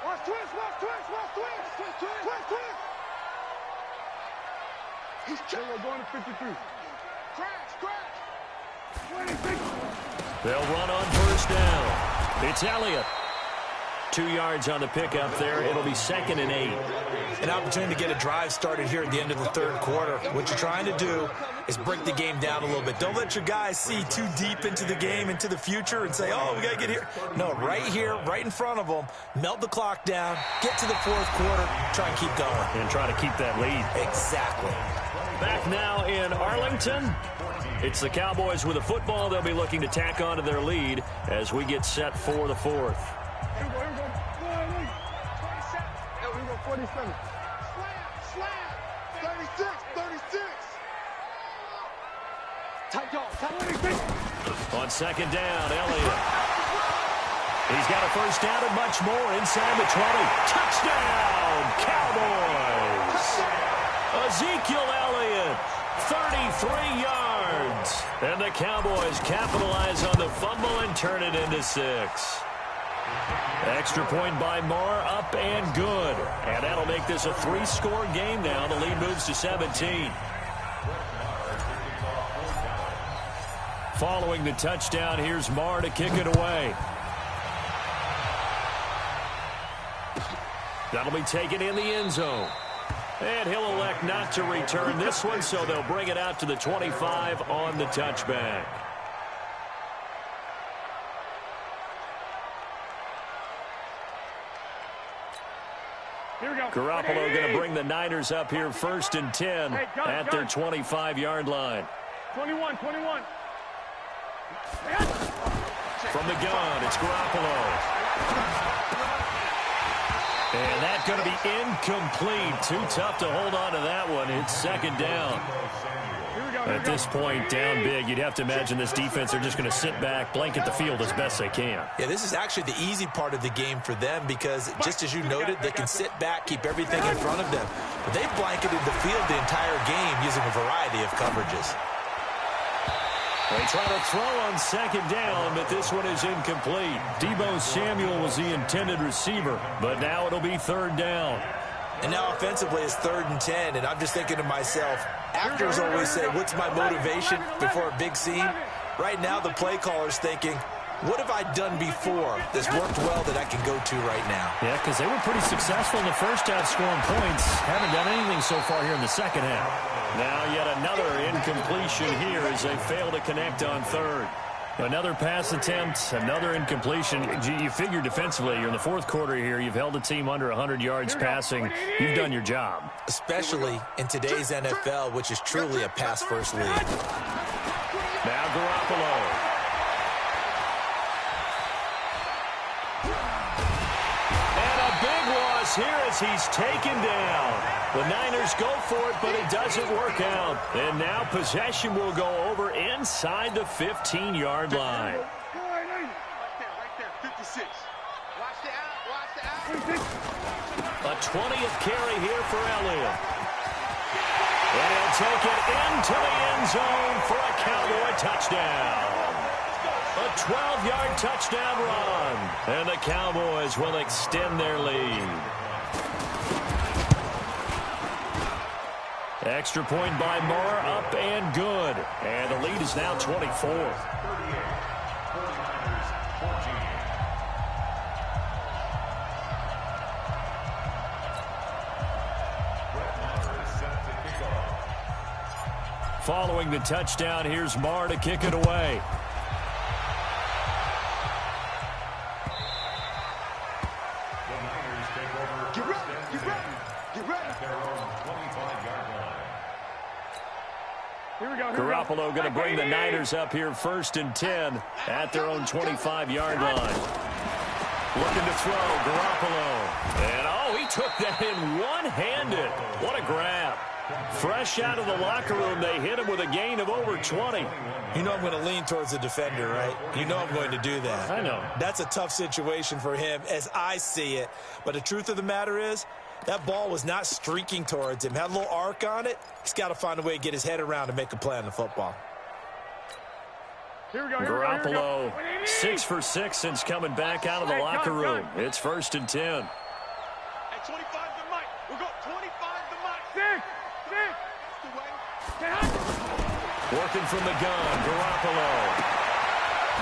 Watch twist. He's going to 53. Crash. 26. They'll run on 1st down. It's Elliott. 2 yards on the pickup there. It'll be 2nd and 8. An opportunity to get a drive started here at the end of the 3rd quarter. What you're trying to do is break the game down a little bit. Don't let your guys see too deep into the game, into the future, and say, oh, we got to get here. No, right here, right in front of them, melt the clock down, get to the 4th quarter, try and keep going. And try to keep that lead. Exactly. Back now in Arlington. It's the Cowboys with the football. They'll be looking to tack on to their lead as we get set for the 4th. Here we go. 47. Slam. 36. Tight dog. 26. On 2nd down, Elliott. He's got a first down and much more inside the 20. Touchdown, Cowboys. Ezekiel Elliott, 33 yards. And the Cowboys capitalize on the fumble and turn it into 6. Extra point by Marr, up and good. And that'll make this a 3-score game now. The lead moves to 17. Following the touchdown, here's Marr to kick it away. That'll be taken in the end zone. And he'll elect not to return this one, so they'll bring it out to the 25 on the touchback. Here we go. Garoppolo going to bring the Niners up here 1st and 10 at their 25-yard line. 21. From the gun, it's Garoppolo. And that's going to be incomplete. Too tough to hold on to that one. It's second down. At this point, down big, you'd have to imagine this defense are just going to sit back, blanket the field as best they can. Yeah, this is actually the easy part of the game for them because, just as you noted, they can sit back, keep everything in front of them. But they've blanketed the field the entire game using a variety of coverages. They try to throw on second down, but this one is incomplete. Deebo Samuel was the intended receiver, but now it'll be third down. And now offensively it's 3rd and 10, and I'm just thinking to myself, actors always say, what's my motivation before a big scene? Right now the play caller's thinking, what have I done before that's worked well that I can go to right now? Yeah, because they were pretty successful in the first half scoring points. Haven't done anything so far here in the second half. Now yet another incompletion here as they fail to connect on third. Another pass attempt, another incompletion. You figure defensively, you're in the fourth quarter here. You've held a team under 100 yards passing. You've done your job. Especially in today's NFL, which is truly a pass-first league. Now Garoppolo. And a big loss here as he's taken down. The Niners go for it, but it doesn't work out. And now possession will go over inside the 15-yard line. Right there, 56. Watch the out. A 20th carry here for Elliott. And he'll take it into the end zone for a Cowboy touchdown. A 12-yard touchdown run. And the Cowboys will extend their lead. Extra point by Moore, up and good. And the lead is now 24. Following the touchdown, here's Moore to kick it away. Garoppolo going to bring the Niners up here 1st and 10 at their own 25-yard line. Looking to throw, Garoppolo. And, he took that in one-handed. What a grab. Fresh out of the locker room, they hit him with a gain of over 20. You know I'm going to lean towards the defender, right? You know I'm going to do that. I know. That's a tough situation for him as I see it. But the truth of the matter is, that ball was not streaking towards him. Had a little arc on it. He's got to find a way to get his head around to make a play on the football. Garoppolo, 6 for 6 since coming back out of the locker room. It's 1st and 10. At 25 to Mike. We'll go 25 to Mike. 6. Working from the gun, Garoppolo.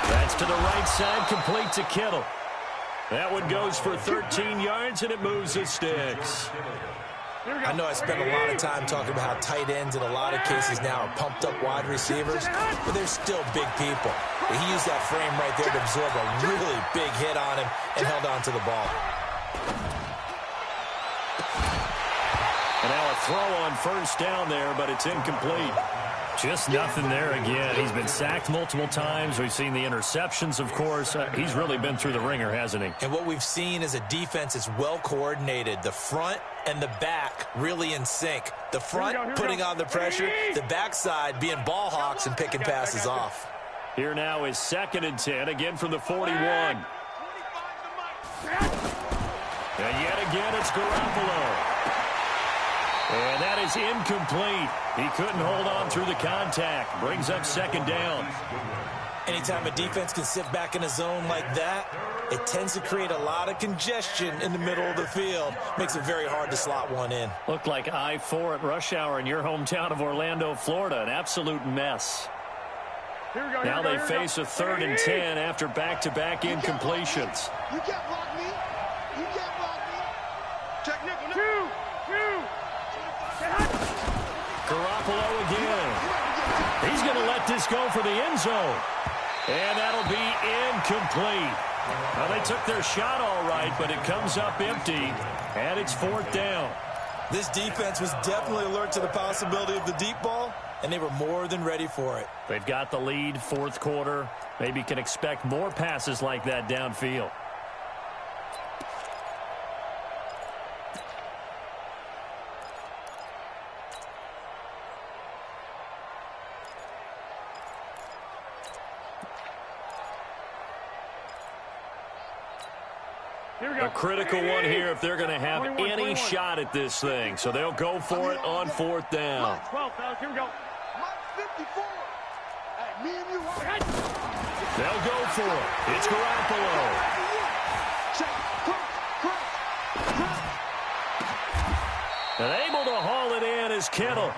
That's to the right side, complete to Kittle. That one goes for 13 yards, and it moves the sticks. I know I spent a lot of time talking about how tight ends in a lot of cases now are pumped up wide receivers, but they're still big people. But he used that frame right there to absorb a really big hit on him and held on to the ball. And now a throw on 1st down there, but it's incomplete. Just nothing there again. He's been sacked multiple times. We've seen the interceptions, of course. He's really been through the ringer, hasn't he? And what we've seen is a defense that's well coordinated. The front and the back really in sync. The front putting on the pressure, the backside being ball hawks and picking passes off. Here now is 2nd and 10, again from the 41. And yet again, it's Garoppolo. And that is incomplete. He couldn't hold on through the contact. Brings up 2nd down. Anytime a defense can sit back in a zone like that, it tends to create a lot of congestion in the middle of the field. Makes it very hard to slot one in. Looked like I-4 at rush hour in your hometown of Orlando, Florida. An absolute mess. Now they face a 3rd and 10 after back-to-back incompletions. You can't block me. You can't block me. Technical. 2. Garoppolo again. He's going to let this go for the end zone. And that'll be incomplete. Well, they took their shot all right, but it comes up empty, and it's 4th down. This defense was definitely alert to the possibility of the deep ball, and they were more than ready for it. They've got the lead, 4th quarter. Maybe can expect more passes like that downfield. A critical one here if they're going to have any shot at this thing. So they'll go for it on 4th down. 12, fellas. Here we go. 54. Hey, me and you. They'll go for it. It's Garoppolo. And able to haul it in is Kittle.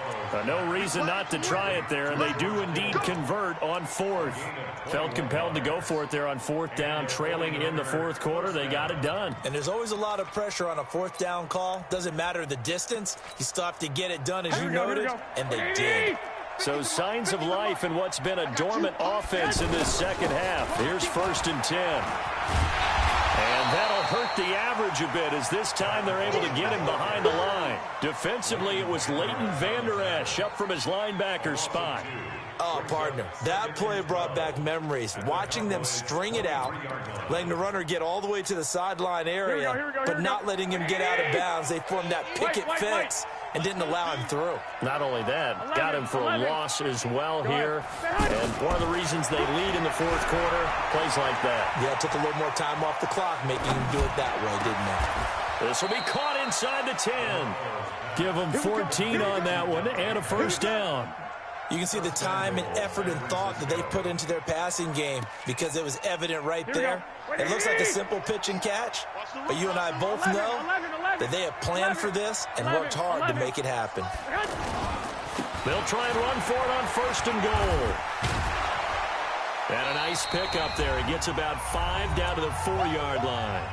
No reason not to try it there, and they do indeed convert on 4th. Felt compelled to go for it there on 4th down, trailing in the 4th quarter. They got it done. And there's always a lot of pressure on a 4th down call. Doesn't matter the distance. You still have to get it done, as you noted, and they did. So signs of life in what's been a dormant offense in this second half. Here's 1st and 10. And that'll hurt the average a bit as this time they're able to get him behind the line. Defensively, it was Leighton Vander Esch up from his linebacker spot. Oh, partner, that play brought back memories. Watching them string it out, letting the runner get all the way to the sideline area, but not letting him get out of bounds. They formed that picket fence and didn't allow him through. Not only that, got him for a loss as well here. And one of the reasons they lead in the 4th quarter, plays like that. Yeah, it took a little more time off the clock, making him do it that way, didn't it? This will be caught inside the 10. Give them 14 on that one and a 1st down. You can see the time and effort and thought that they put into their passing game because it was evident right there. It looks like a simple pitch and catch, but you and I both know that they have planned for this and worked hard to make it happen. They'll try and run for it on 1st and goal. And a nice pickup there. He gets about 5 down to the 4-yard line.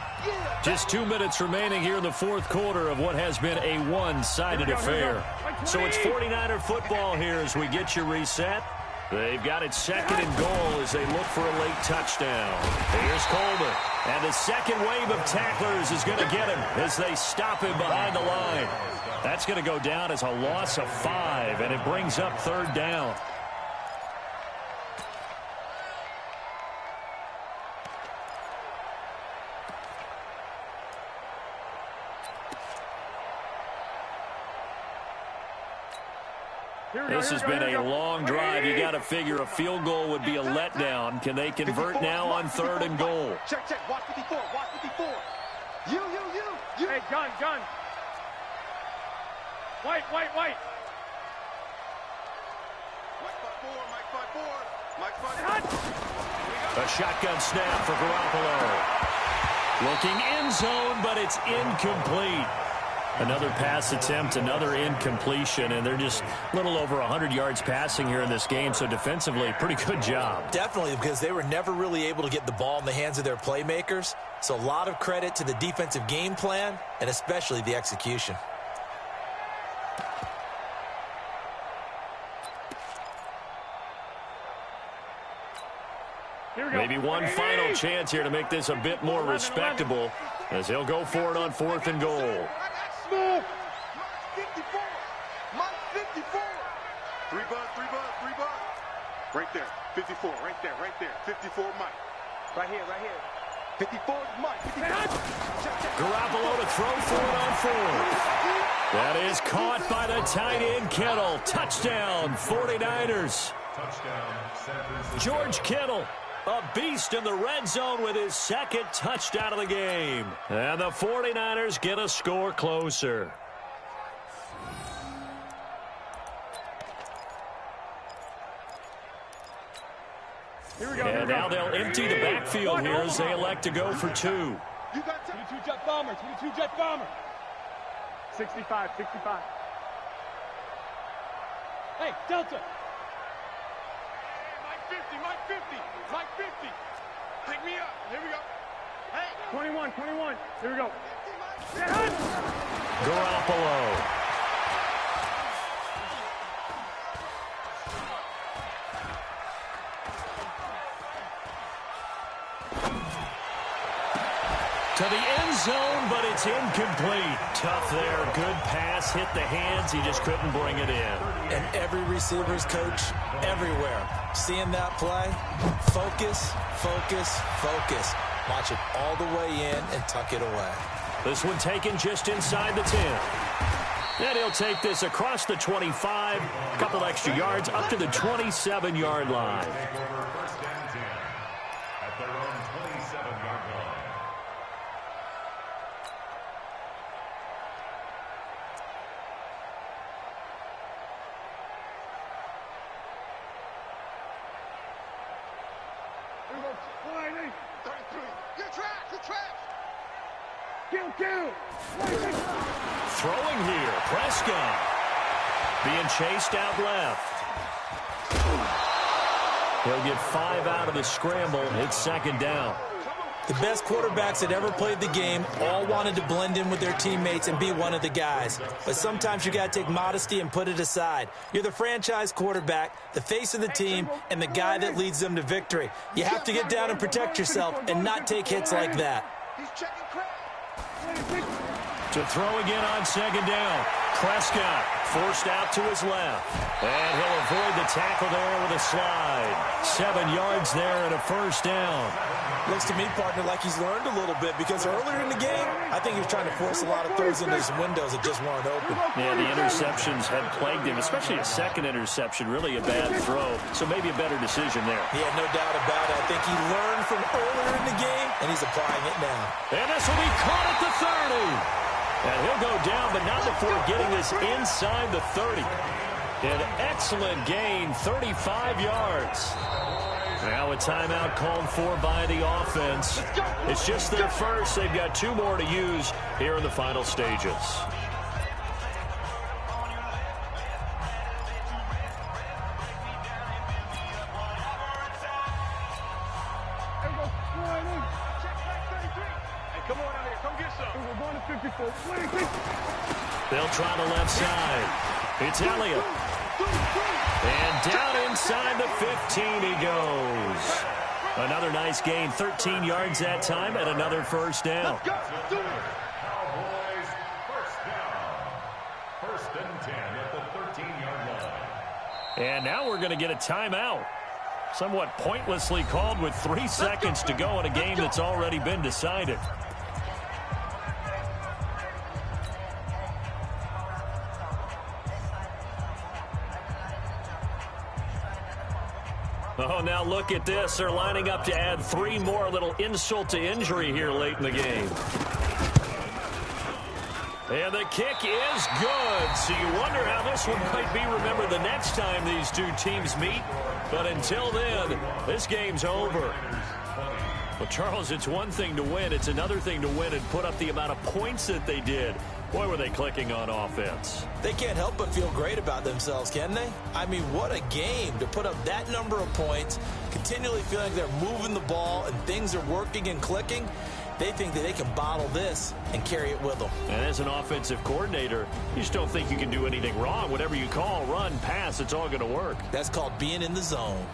Just 2 minutes remaining here in the 4th quarter of what has been a one-sided affair. So it's 49er football here as we get you reset. They've got it 2nd and goal as they look for a late touchdown. Here's Coleman. And the second wave of tacklers is going to get him as they stop him behind the line. That's going to go down as a loss of 5, and it brings up 3rd down. This has been a long drive. You got to figure a field goal would be a letdown. Can they convert now on 3rd and goal? Check. Watch 54. Watch 54. You. Hey, gun. White. Mike 5-4. A shotgun snap for Garoppolo. Looking end zone, but it's incomplete. Another pass attempt, another incompletion, and they're just a little over 100 yards passing here in this game, so defensively, pretty good job. Definitely, because they were never really able to get the ball in the hands of their playmakers, so a lot of credit to the defensive game plan, and especially the execution. Maybe one final chance here to make this a bit more respectable as he'll go for it on 4th and goal. Move. 54. Mike 54. 3 bud. Right there. 54. Right there. 54 Mike. Right here. 54 Mike. 54. Garoppolo to throw for it on 4th. That is caught by the tight end Kittle. Touchdown 49ers. George Kittle, a beast in the red zone with his 2nd touchdown of the game. And the 49ers get a score closer. And now they'll empty the backfield here as they elect to go for 2. You got 22 jet bomber. 65. Hey, Delta. Mike 50. Pick me up. Here we go. Hey. 21. Here we go. Garoppolo. To the end zone, but it's incomplete. Tough there. Good pass. Hit the hands. He just couldn't bring it in. And every receiver's coach everywhere. Seeing that play, focus. Watch it all the way in and tuck it away. This one taken just inside the 10. And he'll take this across the 25. A couple extra yards up to the 27-yard line. 33. You're trash. You're trash. Kill. Throwing here, Prescott. Being chased out left. He'll get 5 out of the scramble. It's second down. The best quarterbacks that ever played the game all wanted to blend in with their teammates and be one of the guys. But sometimes you got to take modesty and put it aside. You're the franchise quarterback, the face of the team, and the guy that leads them to victory. You have to get down and protect yourself and not take hits like that. He's checking crap. To throw again on second down. Prescott forced out to his left. And he'll avoid the tackle there with a slide. 7 yards there and a first down. Looks to me, partner, like he's learned a little bit because earlier in the game, I think he was trying to force a lot of throws into his windows that just weren't open. Yeah, the interceptions had plagued him, especially a second interception, really a bad throw. So maybe a better decision there. He had no doubt about it. I think he learned from earlier in the game, and he's applying it now. And this will be caught at the 30. And he'll go down, but not before getting this inside the 30. An excellent gain, 35 yards. Now a timeout called for by the offense. It's just their first. They've got 2 more to use here in the final stages. Come on out here. Come get some. We're going to 54. They'll try the left side. It's Elliott. And down inside the 15 he goes. Another nice gain, 13 yards that time, and another first down. Cowboys first down. First and 10 at the 13-yard line. And now we're going to get a timeout. Somewhat pointlessly called with 3 seconds to go in a game that's already been decided. Oh, now look at this. They're lining up to add 3 more. A little insult to injury here late in the game. And the kick is good. So you wonder how this one might be remembered the next time these 2 teams meet. But until then, this game's over. Well, Charles, it's one thing to win. It's another thing to win and put up the amount of points that they did. Boy, were they clicking on offense. They can't help but feel great about themselves, can they? I mean, what a game to put up that number of points, continually feeling they're moving the ball and things are working and clicking. They think that they can bottle this and carry it with them. And as an offensive coordinator, you just don't think you can do anything wrong. Whatever you call, run, pass, it's all going to work. That's called being in the zone.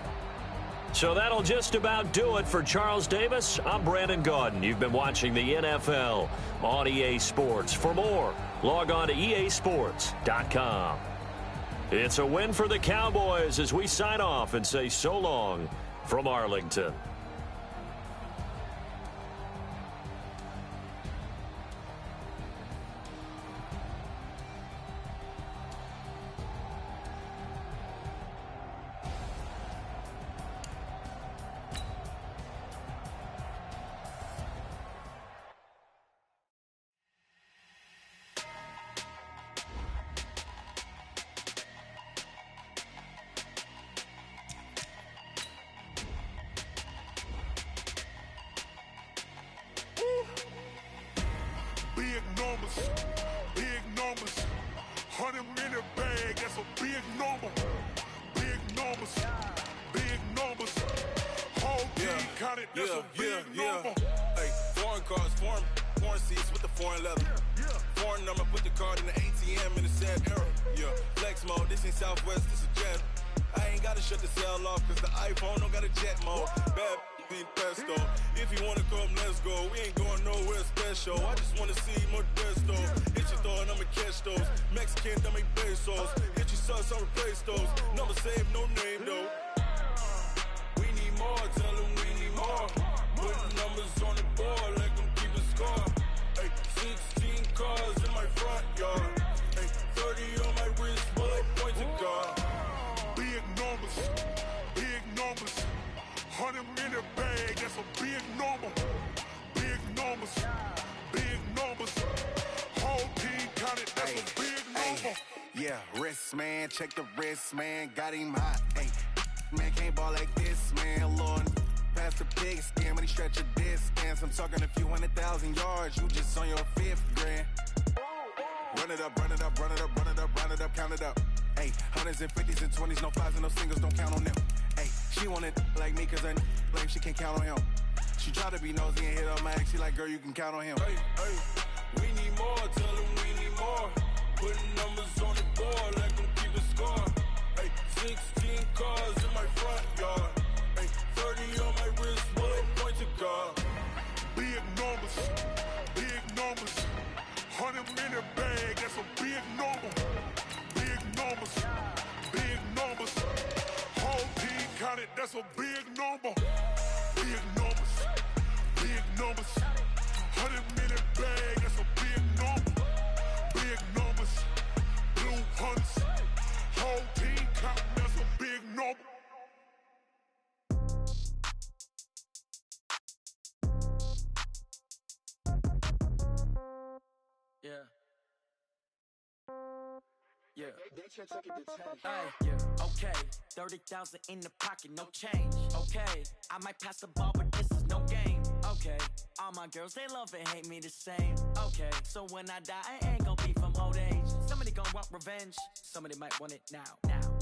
So that'll just about do it for Charles Davis. I'm Brandon Gaudin. You've been watching the NFL on EA Sports. For more, log on to easports.com. It's a win for the Cowboys as we sign off and say so long from Arlington. Big numbers, 100 in a bag, that's a big number. Big numbers, whole team counted, that's a big number. Hey, foreign cars, foreign seats with the foreign leather. Foreign number, put the card in the ATM in the sad era. Yeah, flex mode, this ain't Southwest, this a jet. I ain't gotta shut the cell off, cause the iPhone don't got a jet mode. Bad ain't pesto. If you wanna come, let's go. We ain't going nowhere special. I just wanna see Modesto. Hit your thought, I'ma catch those. Mexican, that make pesos. Hit your sus, I'll replace those. Number save, no name though. We need more, tell them we need more. Put numbers on the board, like them keep a score. Hey, 16 cars in my front yard. Hey, 30 on my wrist, but I point to God. Big numbers, 100 in a bag, that's a big number. Big numbers, whole team counted, that's a big number. Yeah, wrist, man, check the wrist, man, got him hot. Ay, man, can't ball like this, man, Lord, past the biggest scam, but he stretch a distance. I'm talking a few 100,000 yards, you just on your 5th grand. Run it up, run it up, run it up, run it up, round it up, count it up. Hey, hundreds and 50s and 20s, no 5s and no singles, don't count on them. Hey, she want it like me, cause her like she can't count on him. She try to be nosy and hit on my ex, she like, girl, you can count on him. Hey, hey, we need more, tell them we need more. Putting numbers on the board, like them keep a score. Hey, 16 cars in my front yard. Hey, 30 on my wrist, one point to guard. Big numbers, big numbers. 100-minute bag, that's a big number. Big numbers, big numbers. Whole team counted, that's a big number. Big numbers, big numbers. 100-minute bag, that's a big number. Big numbers, blue hunts. Whole team counting, that's a big number. Yeah. Yeah. Hey, yeah. Okay. 30,000 in the pocket, no change. Okay. I might pass the ball, but this is no game. Okay. All my girls, they love and hate me the same. Okay. So when I die, I ain't gon' be from old age. Somebody gon' want revenge. Somebody might want it now.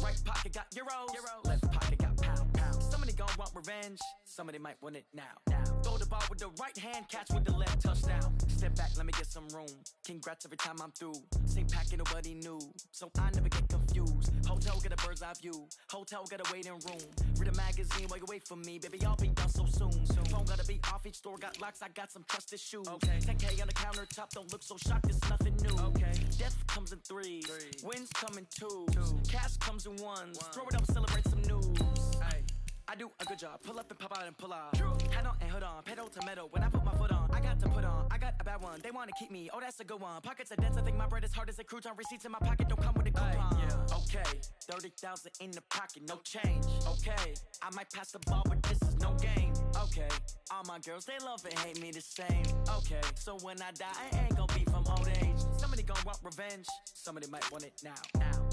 Right pocket got euros. Left pocket got pound. Somebody gon' want revenge. Somebody might want it now. Throw the ball with the right hand, catch with the left, touchdown. Step back, let me get some room. Congrats every time I'm through. Same packet, nobody knew, so I never get confused. Hotel get a bird's eye view. Hotel got a waiting room. Read a magazine while you wait for me, baby. I'll be done so soon. Phone gotta be off, each store got locks. I got some trusted shoes. Okay. 10K on the countertop, don't look so shocked. It's nothing new. Okay. Death comes in threes. Wins come in twos. Cash comes in ones. Throw it up, celebrate some news. Ay. I do a good job. Pull up and pop out and pull out. Head on and hood on. Pedal to metal. When I put my foot on, I got to put on. I got a bad one. They want to keep me. Oh, that's a good one. Pockets are dense. I think my bread is hard as a crouton. Receipts in my pocket don't come with a coupon. Yeah. Okay. 30,000 in the pocket. No change. Okay. I might pass the ball, but this is no game. Okay. All my girls, they love and hate me the same. Okay. So when I die, I ain't gon' be from old age. Somebody gon' want revenge. Somebody might want it now.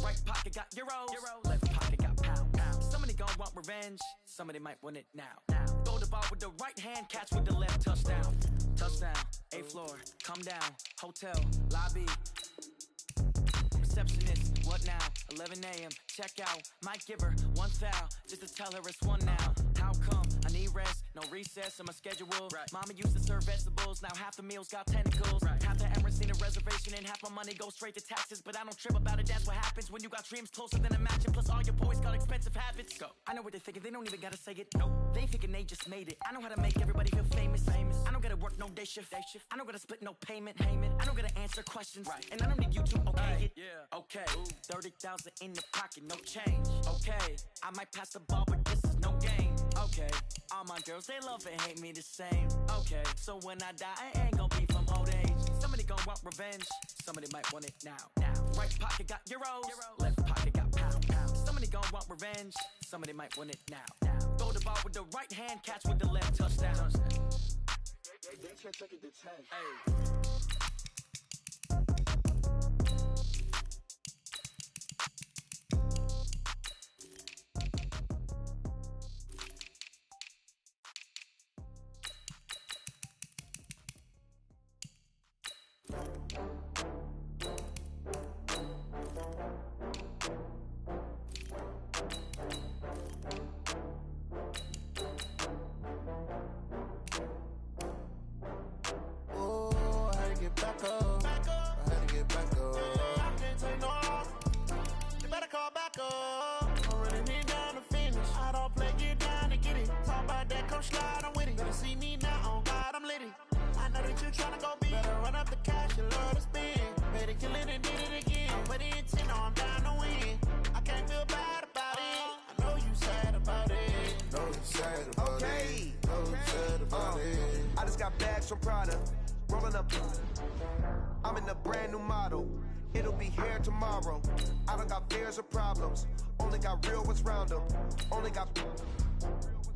Right pocket got euros. Left pocket got pound. Somebody gon' want revenge. Somebody might want it now. Throw the ball with the right hand, catch with the left, touchdown. Touchdown, 8th floor, come down, hotel, lobby. Receptionist, what now? 11 a.m., check out. Might give her one foul, just to tell her it's one now. How come? I need rest, no recess in my schedule. Right. Mama used to serve vegetables, now half the meals got tentacles. Right. Half the Emirates need a reservation and half my money goes straight to taxes. But I don't trip about it, that's what happens when you got dreams closer than a match. Plus all your boys got expensive habits. Go. I know what they're thinking, they don't even gotta say it. Nope. They thinking they just made it. I know how to make everybody feel famous. I don't gotta work no day shift. I don't gotta split no payment. I don't gotta answer questions. Right. And I don't need you to okay it. Yeah. Okay. 30,000 in the pocket, no change. Okay. I might pass the ball, but this is no game. Okay. All my girls, they love and hate me the same. Okay. So when I die, I ain't gon' be from old age. Somebody gon' want revenge. Somebody might want it now. Right pocket got euros. Left pocket got pound. Somebody gon' want revenge. Somebody might want it now. Throw the ball with the right hand, catch with the left, touchdown. Hey. From Prada, rolling up. I'm in a brand new model. It'll be here tomorrow. I don't got fears or problems. Only got real ones round them. Only got.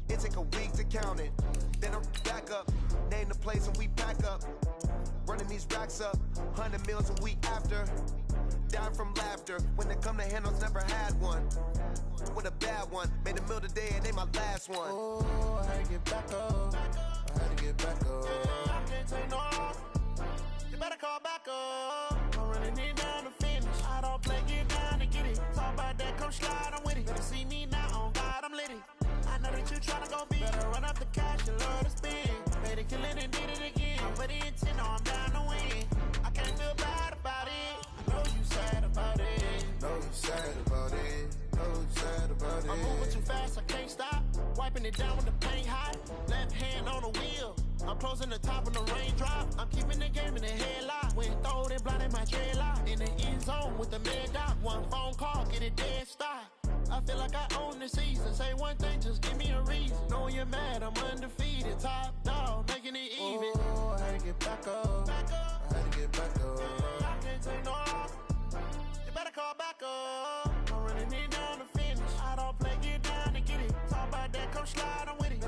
It take a week to count it. Then I'm back up. Name the place and we back up. Running these racks up. 100 meals a week after. die from laughter. When it come to handles, never had one. With a bad one, made a meal today and they my last one. Oh, I had to get back up. I had to get back up. I can't take no off. You better call back up. I'm running it down to finish. I don't play, get down to get it. Talk about that, come slide, I'm with it. Better see me now, on God, I'm litty. I know that you tryna go big. Better run up the cash, you love to spend. Better kill it and did it again. I put it in 10, no, I'm down to win. I can't feel bad about it. I know you sad about it. Know you sad about it. Know you sad about it. I'm moving too fast, I can't stop. Wiping it down with the paint hot. Left hand on the wheel. I'm closing the top of the raindrop. I'm keeping the game in the headlock. When throwed and blinded my dreadlock. In the end zone with the mad dot. One phone call, get it dead stop. I feel like I own the season. Say one thing, just give me a reason. Knowing you're mad, I'm undefeated. Top dog, making it even. Oh, I had to get back up. I had to get back up. I can't take no off. You better call back up. I'm running it down to finish. I don't play, get down to get it. Talk about that, come slide, I'm with it.